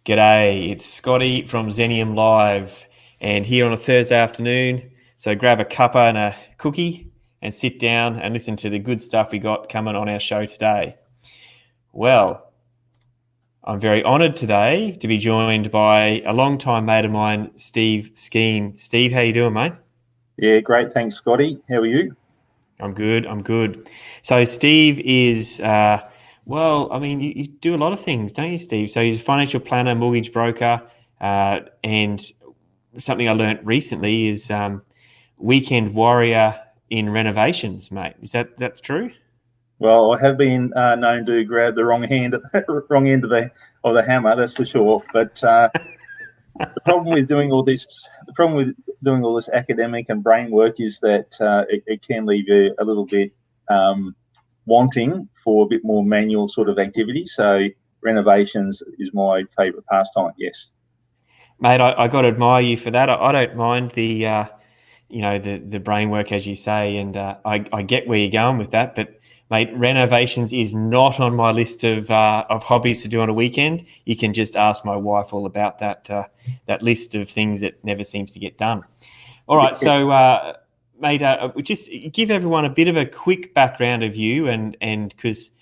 G'day, it's Scotty from Zenium Live, and here on a Thursday afternoon. So grab a cuppa and a cookie and sit down and listen to the good stuff we got coming on our show today. Well, I'm very honoured today to be joined by a long-time mate of mine, Steve Skeen. Steve, how you doing, mate? Yeah, great. Thanks, Scotty. How are you? I'm good. So Steve is, you do a lot of things, don't you, Steve? So he's a financial planner, mortgage broker, and something I learnt recently is weekend warrior in renovations, mate. Is that true? Well, I have been known to grab the wrong end of the hammer, that's for sure. But the problem with doing all this academic and brain work is that it can leave you a little bit wanting for a bit more manual sort of activity. So renovations is my favourite pastime. Yes, mate. I got to admire you for that. I don't mind the brain work, as you say, and I get where you're going with that, but. Mate, renovations is not on my list of hobbies to do on a weekend. You can just ask my wife all about that list of things that never seems to get done. All right, so mate, just give everyone a bit of a quick background of you, and because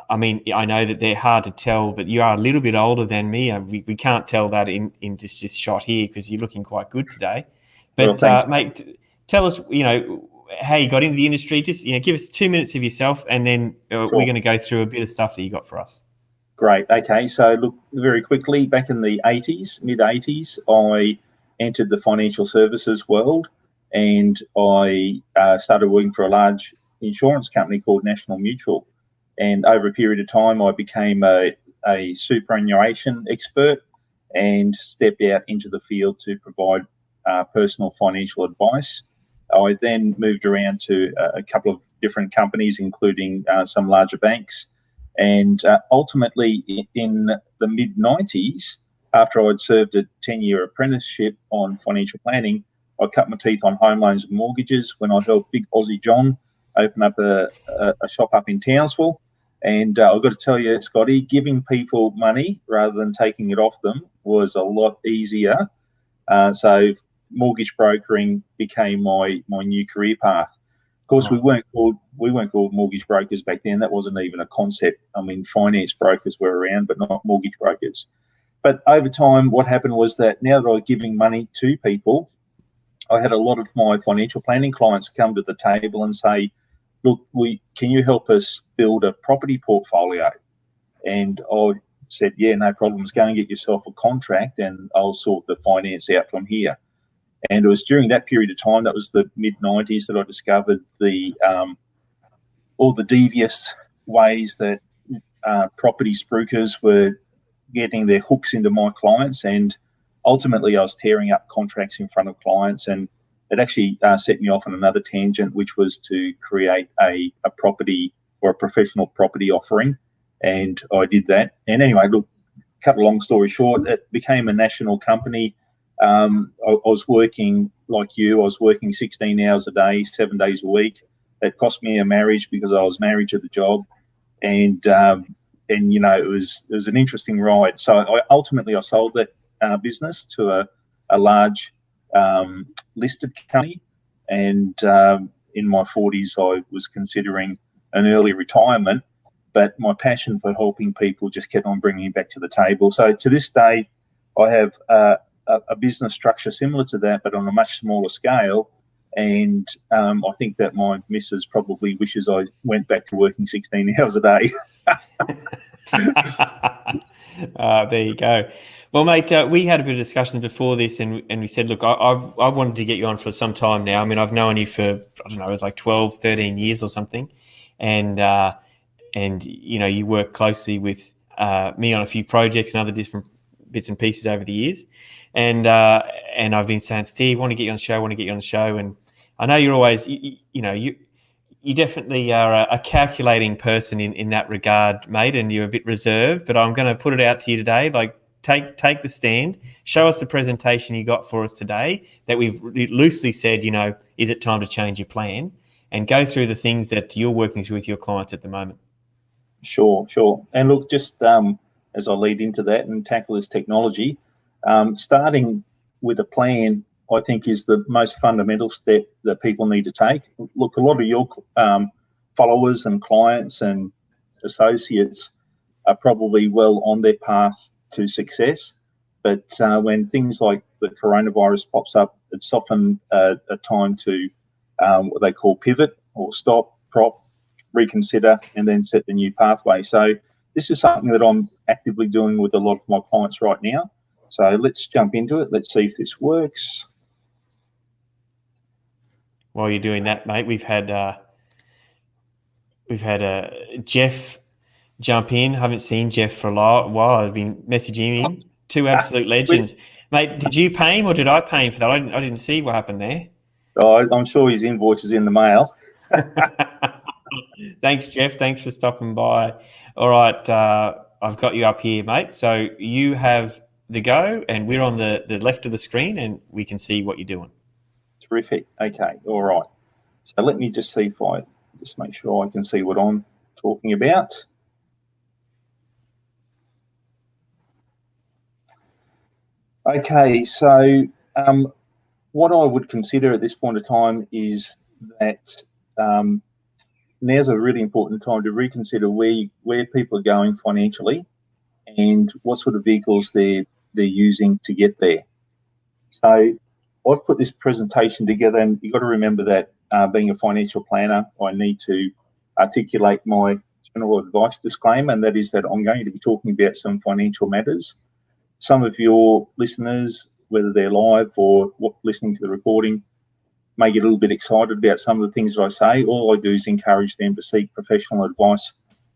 I know that they're hard to tell, but you are a little bit older than me. We can't tell that in this shot here because you're looking quite good today. But mate, tell us, how you got into the industry. Just give us 2 minutes of yourself, and then Sure. We're going to go through a bit of stuff that you got for us. Great. Okay. So look, very quickly, back in the mid 80s, I entered the financial services world, and I started working for a large insurance company called National Mutual. And over a period of time, I became a superannuation expert and stepped out into the field to provide personal financial advice. I then moved around to a couple of different companies, including some larger banks. And ultimately, in the mid-90s, after I'd served a 10-year apprenticeship on financial planning, I cut my teeth on home loans and mortgages when I helped Big Aussie John open up a shop up in Townsville. And I've got to tell you, Scotty, giving people money rather than taking it off them was a lot easier. So mortgage brokering became my new career path. Of course, we weren't called mortgage brokers back then. That wasn't even a concept. Finance brokers were around, but not mortgage brokers. But over time, what happened was that now that I was giving money to people, I had a lot of my financial planning clients come to the table and say, "Look, can you help us build a property portfolio?" And I said, "Yeah, no problems. Go and get yourself a contract, and I'll sort the finance out from here." And it was during that period of time, that was the mid-90s, that I discovered all the devious ways that property spruikers were getting their hooks into my clients. And ultimately, I was tearing up contracts in front of clients. And it actually set me off on another tangent, which was to create a property or a professional property offering. And I did that. And anyway, look, cut a long story short, it became a national company. I was working like you. I was working 16 hours a day, 7 days a week. It cost me a marriage because I was married to the job, and it was an interesting ride. So I sold that business to a large listed company, and in my 40s I was considering an early retirement, but my passion for helping people just kept on bringing me back to the table. So to this day, I have a business structure similar to that, but on a much smaller scale. And I think that my missus probably wishes I went back to working 16 hours a day. There you go. Well, mate, we had a bit of discussion before this, and we said, look, I've wanted to get you on for some time now. I've known you for, I don't know, it was like 12, 13 years or something. And you work closely with me on a few projects and other different bits and pieces over the years. And I've been saying, Steve, want to get you on the show. And I know you're always, you definitely are a calculating person in that regard, mate, and you're a bit reserved, but I'm going to put it out to you today. Like, take the stand, show us the presentation you got for us today that we've loosely said, is it time to change your plan, and go through the things that you're working through with your clients at the moment. Sure. And look, just as I lead into that and tackle this technology. Starting with a plan, I think, is the most fundamental step that people need to take. Look, a lot of your followers and clients and associates are probably well on their path to success. But when things like the coronavirus pops up, it's often a time to what they call pivot or stop, prop, reconsider, and then set the new pathway. So this is something that I'm actively doing with a lot of my clients right now. So let's jump into it. Let's see if this works. While you're doing that, mate, we've had Jeff jump in. Haven't seen Jeff for a while. I've been messaging him. Two absolute legends. Mate, did you pay him or did I pay him for that? I didn't see what happened there. Oh, I'm sure his invoice is in the mail. Thanks, Jeff. Thanks for stopping by. All right, I've got you up here, mate. So you have the go, and we're on the left of the screen, and we can see what you're doing. Terrific. Okay. All right. So let me just see if I just make sure I can see what I'm talking about. Okay. So what I would consider at this point of time is that now's a really important time to reconsider where people are going financially and what sort of vehicles they're using to get there. So I've put this presentation together, and you've got to remember that being a financial planner, I need to articulate my general advice disclaimer, and that is that I'm going to be talking about some financial matters. Some of your listeners, whether they're live or listening to the recording, may get a little bit excited about some of the things that I say. All I do is encourage them to seek professional advice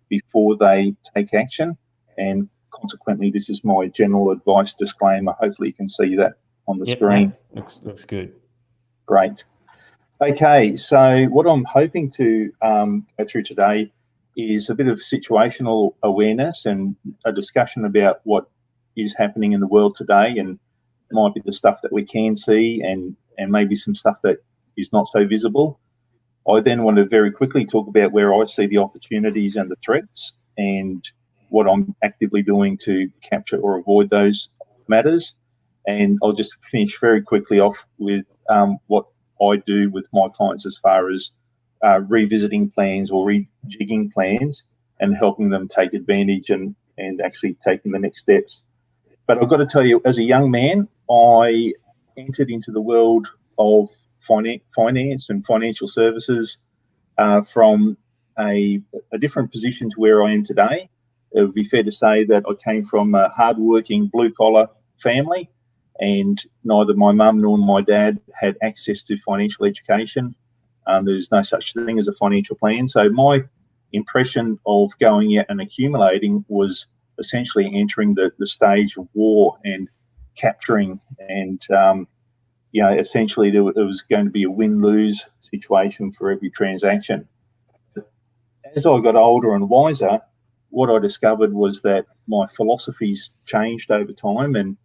before they take action, and consequently, this is my general advice disclaimer. Hopefully you can see that on the screen. Looks good. Great. Okay, so what I'm hoping to go through today is a bit of situational awareness and a discussion about what is happening in the world today, and might be the stuff that we can see and maybe some stuff that is not so visible. I then want to very quickly talk about where I see the opportunities and the threats and what I'm actively doing to capture or avoid those matters. And I'll just finish very quickly off with what I do with my clients as far as revisiting plans or rejigging plans and helping them take advantage and actually taking the next steps. But I've got to tell you, as a young man, I entered into the world of finance and financial services from a different position to where I am today. It would be fair to say that I came from a hardworking blue-collar family, and neither my mum nor my dad had access to financial education. There's no such thing as a financial plan. So my impression of going out and accumulating was essentially entering the stage of war and capturing, and essentially there was going to be a win-lose situation for every transaction. As I got older and wiser, what I discovered was that my philosophies changed over time, and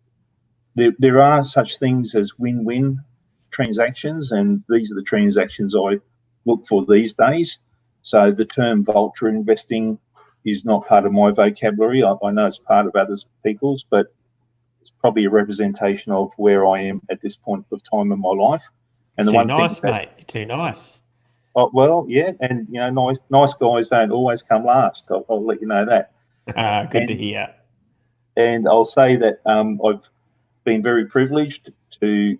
there are such things as win-win transactions, and these are the transactions I look for these days. So the term vulture investing is not part of my vocabulary. I know it's part of other people's, but it's probably a representation of where I am at this point of time in my life. And Too nice, mate. Too nice. Oh, well, yeah, and nice guys don't always come last. I'll let you know that. Good to hear. And I'll say that I've been very privileged to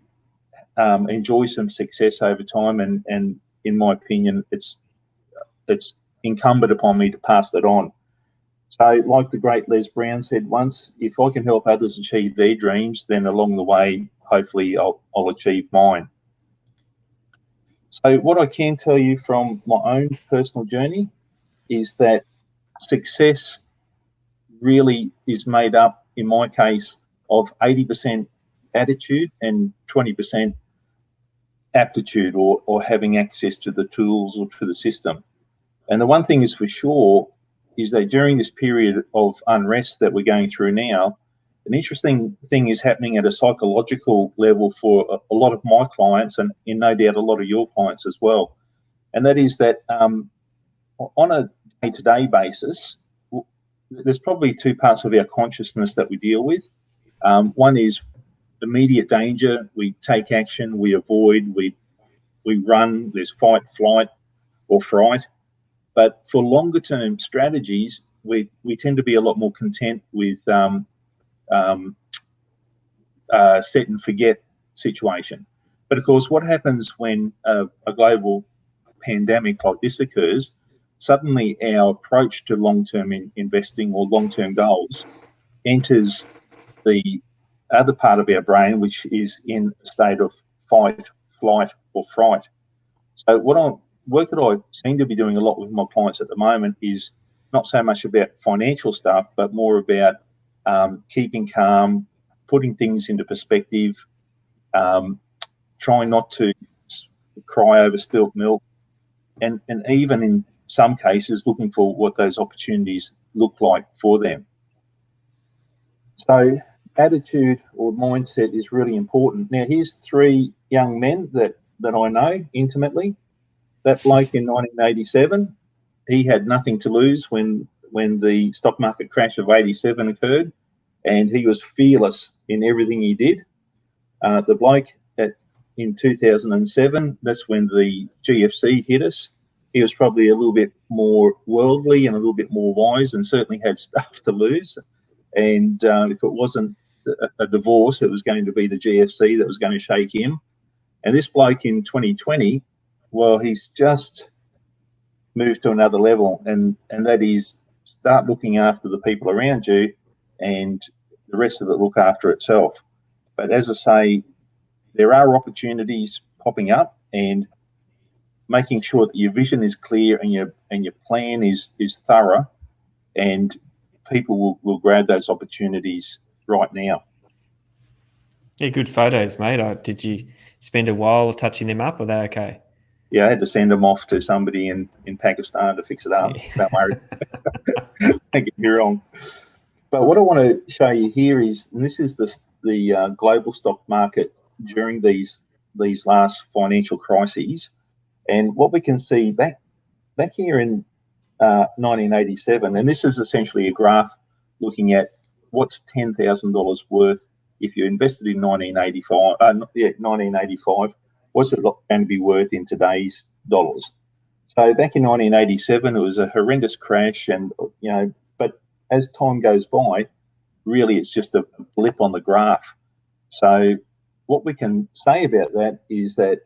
enjoy some success over time, and in my opinion, it's incumbent upon me to pass that on. So, like the great Les Brown said once, if I can help others achieve their dreams, then along the way, hopefully, I'll achieve mine. So, what I can tell you from my own personal journey is that success really is made up, in my case, of 80% attitude and 20% aptitude, or having access to the tools or to the system. And the one thing is for sure is that during this period of unrest that we're going through now, an interesting thing is happening at a psychological level for a lot of my clients, and no doubt a lot of your clients as well. And that is that on a day-to-day basis, there's probably two parts of our consciousness that we deal with. One is immediate danger. We take action, we avoid, we run. There's fight, flight, or fright. But for longer term strategies, we tend to be a lot more content with set and forget situation. But of course, what happens when a global pandemic like this occurs? Suddenly, our approach to long-term investing or long-term goals enters the other part of our brain, which is in a state of fight, flight, or fright. So work that I seem to be doing a lot with my clients at the moment is not so much about financial stuff, but more about keeping calm, putting things into perspective, trying not to cry over spilt milk, and even in some cases looking for what those opportunities look like for them. So attitude or mindset is really important. Now, here's three young men that I know intimately. That bloke in 1987, he had nothing to lose when the stock market crash of 87 occurred, and he was fearless in everything he did. The bloke in 2007, that's when the GFC hit us. He was probably a little bit more worldly and a little bit more wise, and certainly had stuff to lose. And if it wasn't a divorce, it was going to be the GFC that was going to shake him. And this bloke in 2020, well, he's just moved to another level, and that is start looking after the people around you, and the rest of it look after itself. But as I say, there are opportunities popping up, and making sure that your vision is clear and your plan is thorough, and people will grab those opportunities right now. Yeah, good photos, mate. Did you spend a while touching them up, or are they okay? Yeah, I had to send them off to somebody in Pakistan to fix it up. Yeah. Don't worry. Don't get me wrong. But what I want to show you here is, and this is the global stock market during these last financial crises, and what we can see back here in 1987, and this is essentially a graph looking at what's $10,000 worth if you invested in 1985. What's it going to be worth in today's dollars? So back in 1987, it was a horrendous crash, and but as time goes by, really it's just a blip on the graph. So what we can say about that is that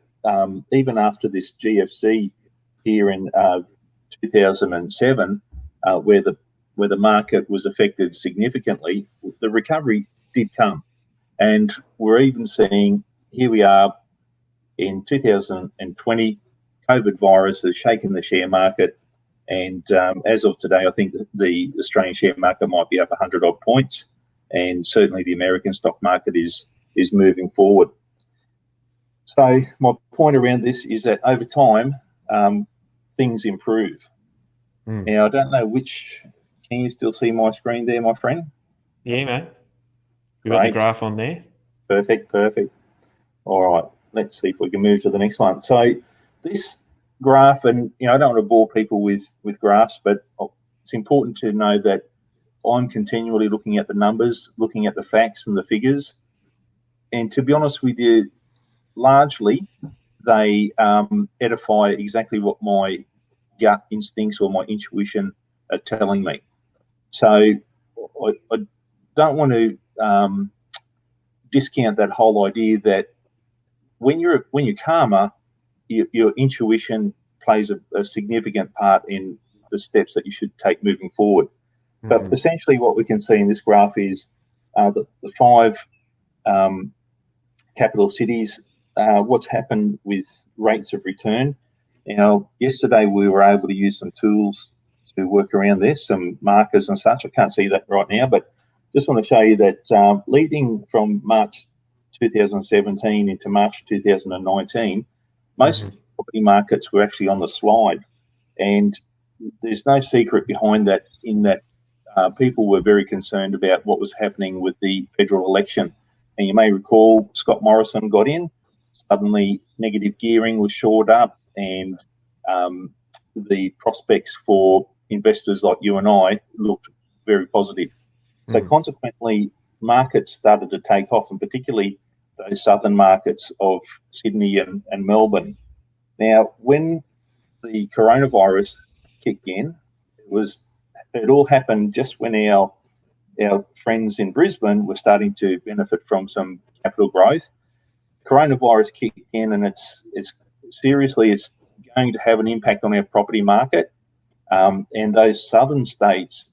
even after this GFC here in 2007, where the market was affected significantly, the recovery did come, and we're even seeing, here we are in 2020, COVID virus has shaken the share market, and as of today, I think the Australian share market might be up 100 odd points, and certainly the American stock market is moving forward. So my point around this is that over time, things improve. Now, I don't know can you still see my screen there, my friend? Yeah, mate. We've got the graph on there. Perfect. All right, let's see if we can move to the next one. So this graph, and I don't want to bore people with graphs, but it's important to know that I'm continually looking at the numbers, looking at the facts and the figures. And to be honest with you, largely they edify exactly what my gut instincts or my intuition are telling me. So I don't want to discount that whole idea that when you're calmer, your intuition plays a significant part in the steps that you should take moving forward. Mm-hmm. But essentially what we can see in this graph is the five capital cities, what's happened with rates of return. Yesterday we were able to use some tools to work around this, some markers and such. I can't see that right now, but just want to show you that leading from March 2017 into March 2019, most property markets were actually on the slide. And there's no secret behind that, in that people were very concerned about what was happening with the federal election. And you may recall Scott Morrison got in, suddenly negative gearing was shored up, and the prospects for investors like you and I looked very positive. So consequently, markets started to take off, and particularly those southern markets of Sydney and Melbourne. Now, when the coronavirus kicked in, it all happened just when our friends in Brisbane were starting to benefit from some capital growth. Coronavirus kicked in, and it's going to have an impact on our property market, and those southern states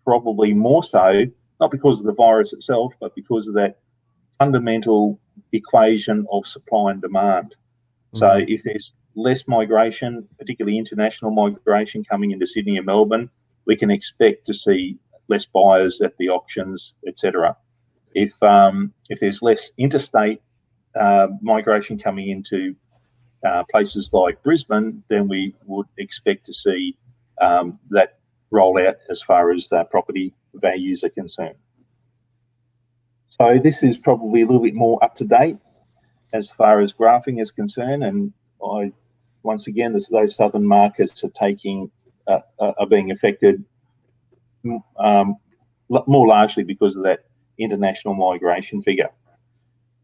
probably more so, not because of the virus itself, but because of that fundamental equation of supply and demand. So if there's less migration, particularly international migration coming into Sydney and Melbourne, we can expect to see less buyers at the auctions, etc. If there's less interstate migration coming into places like Brisbane, then we would expect to see that roll out as far as property values are concerned. So this is probably a little bit more up to date as far as graphing is concerned, and once again, those southern markets are being affected more largely because of that international migration figure.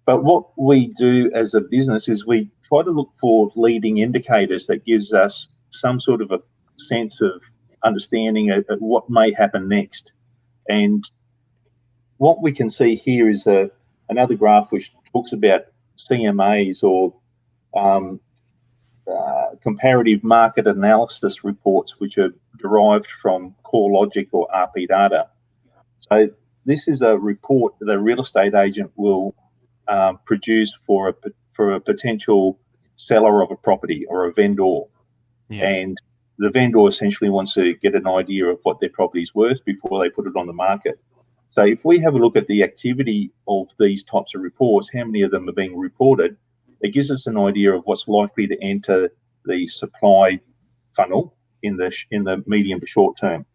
But what we do as a business is we try to look for leading indicators that gives us some sort of a sense of understanding of what may happen next. And what we can see here is another graph which talks about CMAs, or comparative market analysis reports, which are derived from CoreLogic or RP data. So this is a report that a real estate agent will produce for a potential seller of a property or a vendor. Yeah. And the vendor essentially wants to get an idea of what their property is worth before they put it on the market. So if we have a look at the activity of these types of reports, how many of them are being reported, it gives us an idea of what's likely to enter the supply funnel in the medium to short term.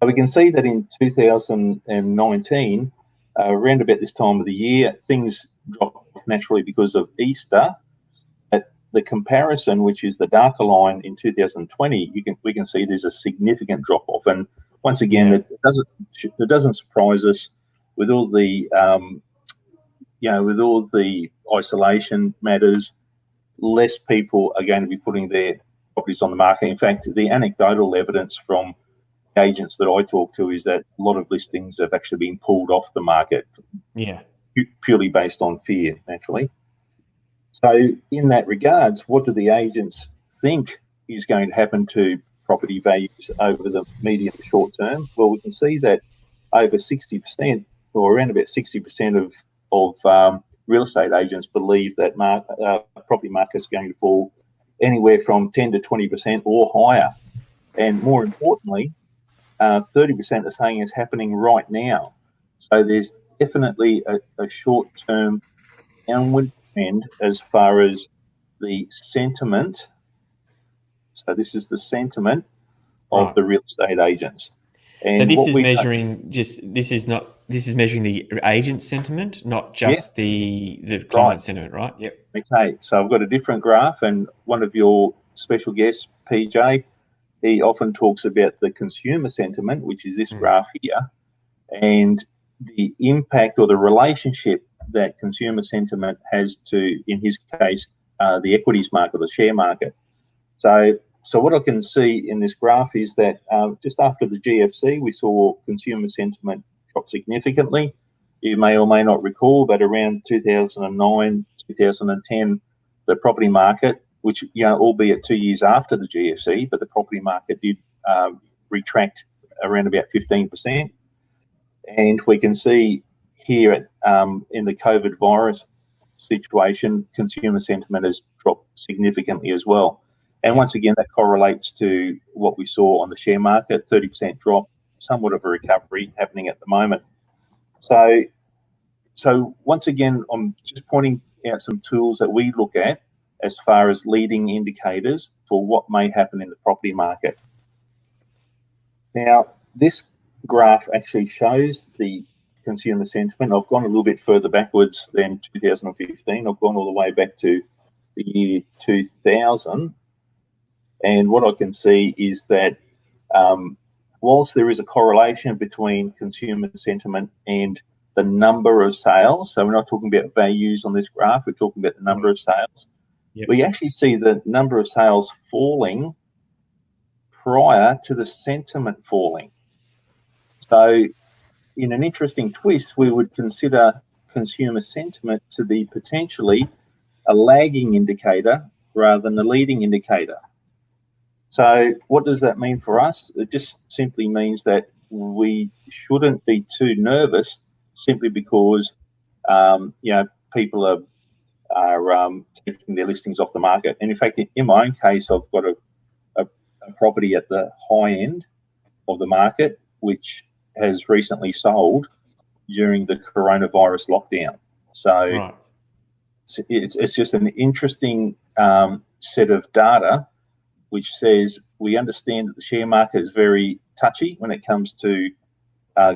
So we can see that in 2019, around about this time of the year, things drop naturally because of Easter. At the comparison, which is the darker line in 2020, we can see there's a significant drop off. And once again, it doesn't surprise us with all the with all the isolation matters. Less people are going to be putting their properties on the market. In fact, the anecdotal evidence from agents that I talk to is that a lot of listings have actually been pulled off the market. Yeah, purely based on fear, naturally. So, in that regards, what do the agents think is going to happen to property values over the medium to short term? Well, we can see that over 60%, or around about 60% of real estate agents believe that property markets are going to fall anywhere from 10 to 20% or higher. And more importantly, 30% are saying it's happening right now. So there's definitely a short-term downward trend as far as the sentiment. So this is the sentiment of the real estate agents. And so this is measuring this is measuring the agent sentiment, not just the client sentiment, right? Yep. Okay, so I've got a different graph, and one of your special guests, PJ, he often talks about the consumer sentiment, which is this graph here, and the impact or the relationship that consumer sentiment has to, in his case, the equities market, the share market. So what I can see in this graph is that just after the GFC, we saw consumer sentiment drop significantly. You may or may not recall that around 2009, 2010, the property market, which, albeit 2 years after the GFC, but the property market did retract around about 15%. And we can see here in the COVID virus situation, consumer sentiment has dropped significantly as well. And once again, that correlates to what we saw on the share market, 30% drop, somewhat of a recovery happening at the moment. So once again, I'm just pointing out some tools that we look at as far as leading indicators for what may happen in the property market. Now, this graph actually shows the consumer sentiment. I've gone a little bit further backwards than 2015. I've gone all the way back to the year 2000. And what I can see is that whilst there is a correlation between consumer sentiment and the number of sales, so we're not talking about values on this graph, we're talking about the number of sales. Yep. We actually see the number of sales falling prior to the sentiment falling. So in an interesting twist, we would consider consumer sentiment to be potentially a lagging indicator rather than a leading indicator. So what does that mean for us? It just simply means that we shouldn't be too nervous simply because people are taking their listings off the market. And in fact, in my own case, I've got a property at the high end of the market, which has recently sold during the coronavirus lockdown. So it's just an interesting set of data which says we understand that the share market is very touchy when it comes to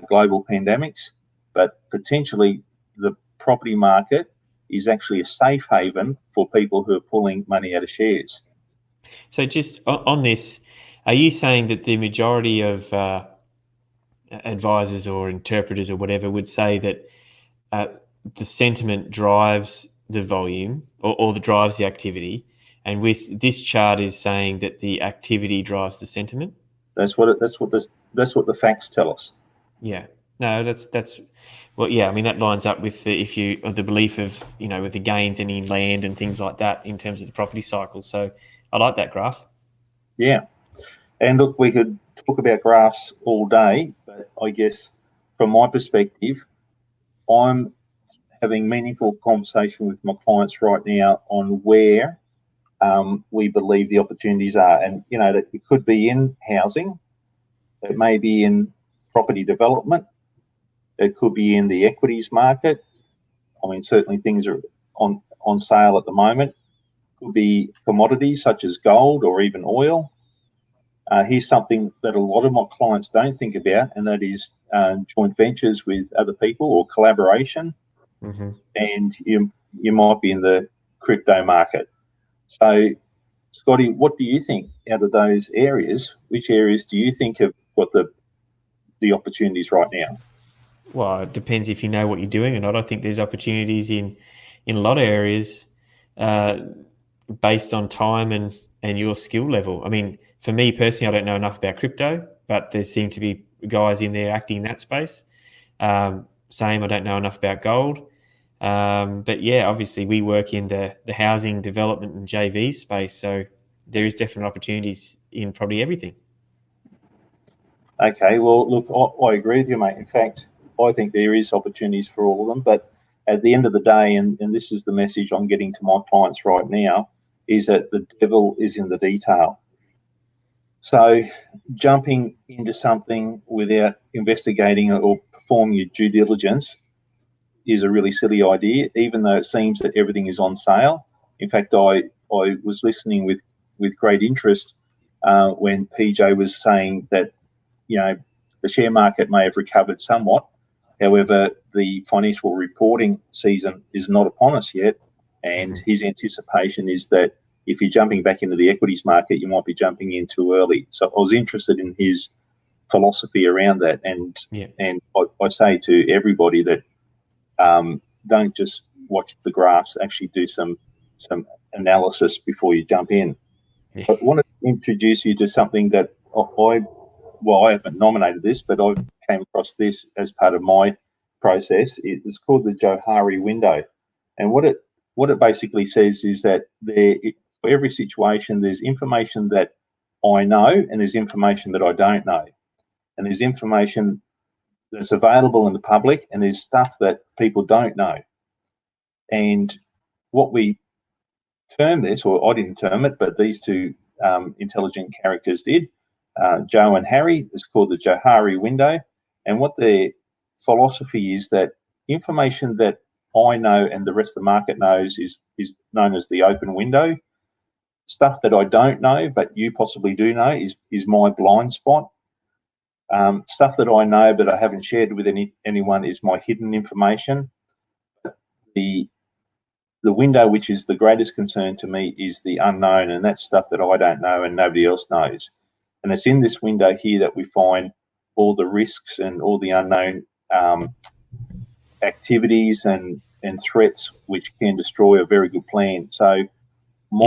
global pandemics, but potentially the property market is actually a safe haven for people who are pulling money out of shares. So just on this, are you saying that the majority of advisors or interpreters or whatever would say that the sentiment drives the volume or drives the activity, and this chart is saying that the activity drives the sentiment? That's what the facts tell us. Yeah. No, that's well, yeah. I mean, that lines up with the belief of with the gains in land and things like that in terms of the property cycle. So I like that graph. Yeah, and look, we could talk about graphs all day, but I guess from my perspective, I'm having meaningful conversation with my clients right now on where we believe the opportunities are, and that it could be in housing, it may be in property development, it could be in the equities market. I mean, certainly things are on sale at the moment. Could be commodities such as gold or even oil. Here's something that a lot of my clients don't think about, and that is joint ventures with other people or collaboration. Mm-hmm. And you might be in the crypto market. So, Scotty, what do you think out of those areas? Which areas do you think have got the opportunities right now? Well, it depends if you know what you're doing or not. I think there's opportunities in a lot of areas based on time and your skill level. I mean, for me personally, I don't know enough about crypto, but there seem to be guys in there acting in that space. Same, I don't know enough about gold. But yeah, obviously we work in the housing development and JV space, so there is definite opportunities in probably everything. Okay, well, look, I agree with you, mate. In fact, I think there is opportunities for all of them, but at the end of the day, and this is the message I'm getting to my clients right now, is that the devil is in the detail. So jumping into something without investigating or performing your due diligence is a really silly idea, even though it seems that everything is on sale. In fact, I was listening with great interest when PJ was saying that the share market may have recovered somewhat. However, the financial reporting season is not upon us yet, and his anticipation is that if you're jumping back into the equities market, you might be jumping in too early. So I was interested in his philosophy around that, and I say to everybody that don't just watch the graphs, actually do some analysis before you jump in. Yeah. I want to introduce you to something that I haven't nominated this, but I came across this as part of my process. It's called the Johari window. And what it basically says is that for every situation, there's information that I know and there's information that I don't know. And there's information that's available in the public and there's stuff that people don't know. And what we term this, or I didn't term it, but these two intelligent characters did, Joe and Harry, it's called the Johari window. And what their philosophy is that information that I know and the rest of the market knows is known as the open window. Stuff that I don't know, but you possibly do know, is my blind spot. Stuff that I know but I haven't shared with anyone is my hidden information. The window which is the greatest concern to me is the unknown, and that's stuff that I don't know and nobody else knows. And it's in this window here that we find all the risks and all the unknown activities and threats which can destroy a very good plan. So Is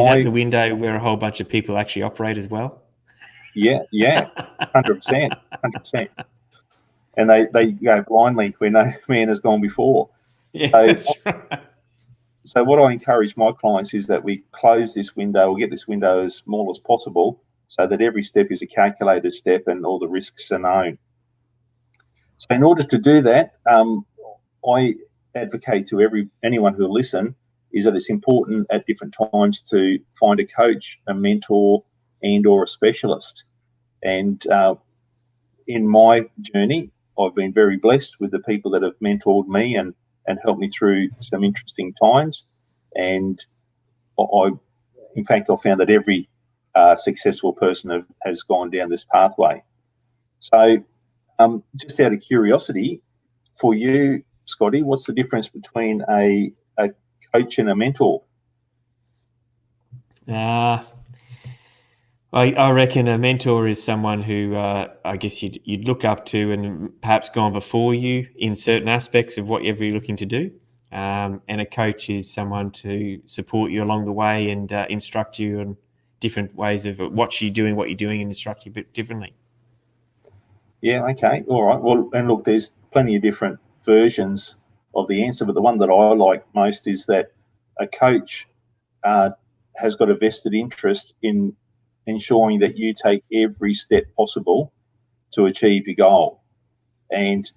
that the window where a whole bunch of people actually operate as well? Yeah, 100%. And they go blindly where no man has gone before. Yeah, So, that's right. so what I encourage my clients is that we close this window or get this window as small as possible so that every step is a calculated step and all the risks are known. So in order to do that, I advocate to anyone who will listen is that it's important at different times to find a coach, a mentor, and or a specialist. And in my journey, I've been very blessed with the people that have mentored me and helped me through some interesting times. And in fact, I found that every successful person has gone down this pathway. So just out of curiosity, for you, Scotty, what's the difference between a coach and a mentor? I reckon a mentor is someone who I guess you'd look up to and perhaps gone before you in certain aspects of whatever you're looking to do. And a coach is someone to support you along the way and instruct you on different ways of what you're doing and instruct you a bit differently. Yeah, okay, all right. Well, and look, there's plenty of different versions of the answer, but the one that I like most is that a coach has got a vested interest in ensuring that you take every step possible to achieve your goal. And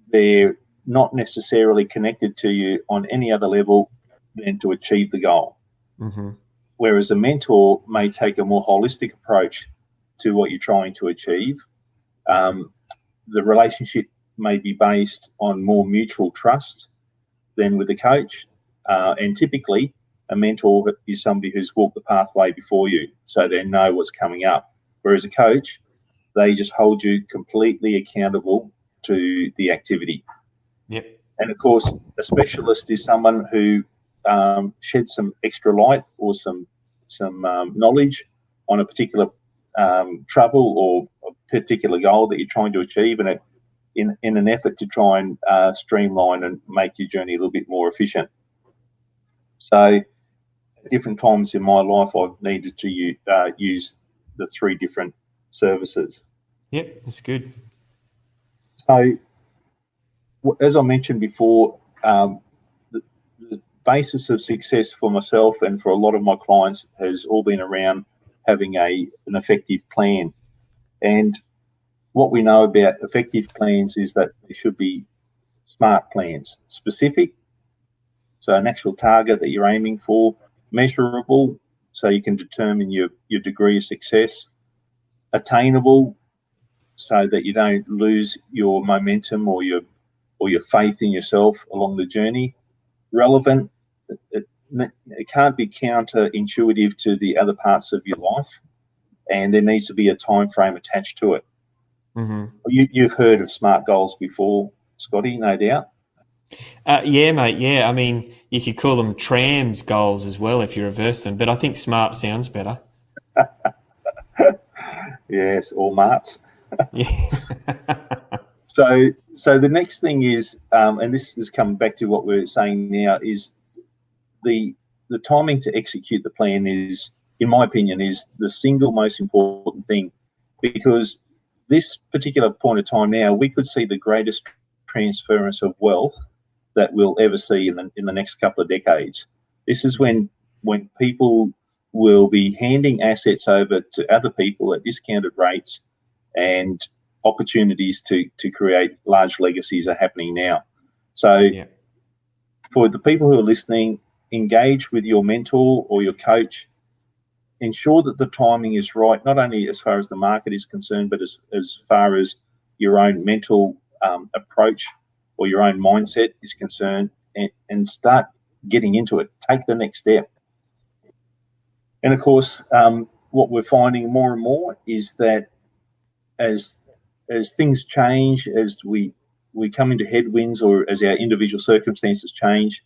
they're not necessarily connected to you on any other level than to achieve the goal. Mm-hmm. Whereas a mentor may take a more holistic approach to what you're trying to achieve. The relationship may be based on more mutual trust than with a coach. And typically, a mentor is somebody who's walked the pathway before you, so they know what's coming up. Whereas a coach, they just hold you completely accountable to the activity. Yep. And of course, a specialist is someone who sheds some extra light or some knowledge on a particular trouble or a particular goal that you're trying to achieve, and in an effort to try and streamline and make your journey a little bit more efficient. So at different times in my life, I've needed to use the three different services. Yep, that's good. So as I mentioned before, the basis of success for myself and for a lot of my clients has all been around having an effective plan. And what we know about effective plans is that they should be smart plans, specific, so an actual target that you're aiming for, measurable, so you can determine your degree of success, attainable, so that you don't lose your momentum or your faith in yourself along the journey, relevant. It can't be counterintuitive to the other parts of your life, and there needs to be a time frame attached to it. Mm-hmm. You've heard of SMART goals before, Scotty, no doubt. Yeah, mate. Yeah, I mean, you could call them TRAMS goals as well if you reverse them, but I think SMART sounds better. Yes, or MARTs. Yeah. So the next thing is, and this is coming back to what we're saying now, is the timing to execute the plan is, in my opinion, is the single most important thing, because this particular point of time now, we could see the greatest transference of wealth that we'll ever see in the next couple of decades. This is when people will be handing assets over to other people at discounted rates, and opportunities to create large legacies are happening now. So yeah. For the people who are listening, engage with your mentor or your coach. Ensure that the timing is right, not only as far as the market is concerned, but as far as your own mental approach or your own mindset is concerned, and start getting into it. Take the next step. And of course, what we're finding more and more is that as things change, as we come into headwinds, or as our individual circumstances change,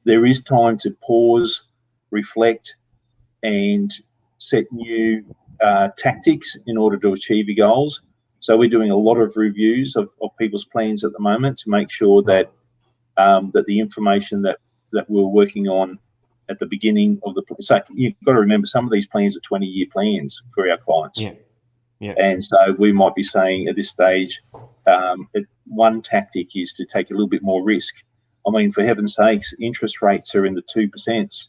there is time to pause, reflect, and set new tactics in order to achieve your goals. So we're doing a lot of reviews of people's plans at the moment to make sure that that the information that we're working on at the beginning of the so you've got to remember some of these plans are 20-year plans for our clients. Yeah. Yeah. And so we might be saying at this stage, one tactic is to take a little bit more risk. I mean, for heaven's sakes, interest rates are in the 2%.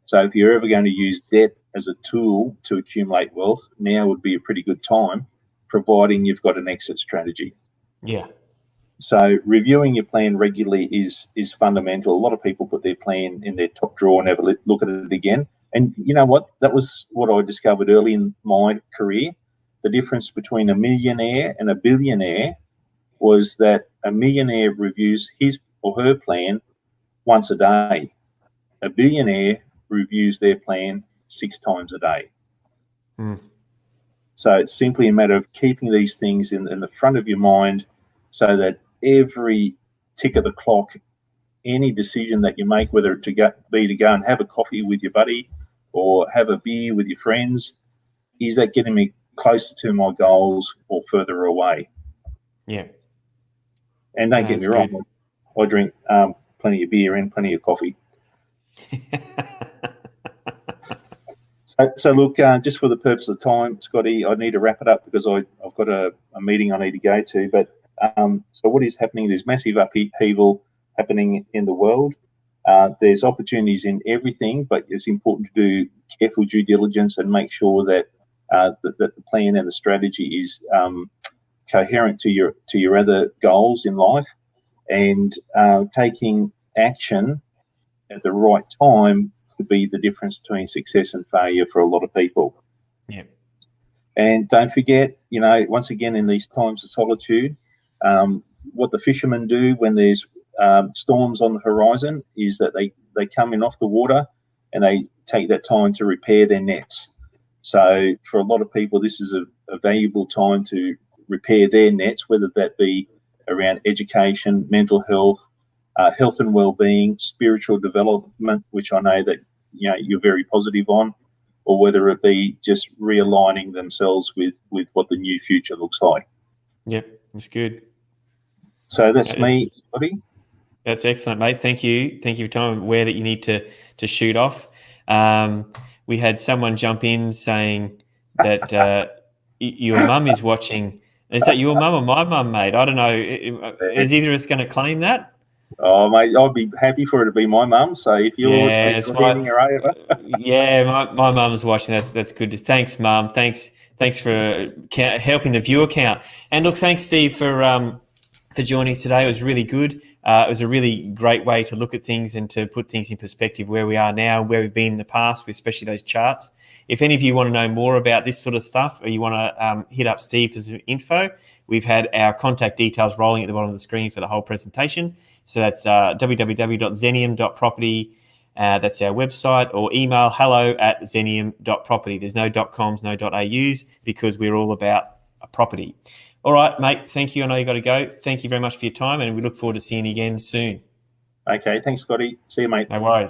So if you're ever going to use debt as a tool to accumulate wealth, now would be a pretty good time, providing you've got an exit strategy. Yeah. So reviewing your plan regularly is fundamental. A lot of people put their plan in their top drawer and never look at it again. And you know what? That was what I discovered early in my career. The difference between a millionaire and a billionaire was that a millionaire reviews his or her plan once a day. A billionaire reviews their plan 6 times a day. So it's simply a matter of keeping these things in the front of your mind so that every tick of the clock, any decision that you make, whether it to go and have a coffee with your buddy or have a beer with your friends, is that getting me closer to my goals or further away? Yeah. And don't get me wrong, I drink plenty of beer and plenty of coffee. So look, just for the purpose of time, Scotty, I need to wrap it up because I've got a meeting I need to go to. But so what is happening? There's massive upheaval happening in the world. There's opportunities in everything, but it's important to do careful due diligence and make sure that that the plan and the strategy is coherent to your other goals in life, and taking action at the right time could be the difference between success and failure for a lot of people. Yeah. And don't forget, once again, in these times of solitude, what the fishermen do when there's storms on the horizon is that they come in off the water and they take that time to repair their nets. So for a lot of people, this is a valuable time to repair their nets, whether that be around education, mental health, health and well-being, spiritual development, which I know that you're very positive on, or whether it be just realigning themselves with what the new future looks like. Yep, that's good. So that's me, Scotty. That's excellent, mate. Thank you. Thank you for your time. I'm aware that you need to shoot off. We had someone jump in saying that your mum is watching. Is that your mum or my mum, mate? I don't know. Is either of us going to claim that? Oh, mate, I'd be happy for it to be my mum. So if you're handing her over. Yeah, my mum's watching. That's good. Thanks, mum. Thanks for helping the viewer count. And look, thanks, Steve, for joining us today. It was really good. It was a really great way to look at things and to put things in perspective, where we are now, where we've been in the past, especially those charts. If any of you want to know more about this sort of stuff, or you want to hit up Steve for some info, we've had our contact details rolling at the bottom of the screen for the whole presentation. So that's www.zenium.property. That's our website, or email hello@zenium.property. There's no .coms, no .aus, because we're all about a property. All right, mate. Thank you. I know you got to go. Thank you very much for your time, and we look forward to seeing you again soon. Okay. Thanks, Scotty. See you, mate. No worries.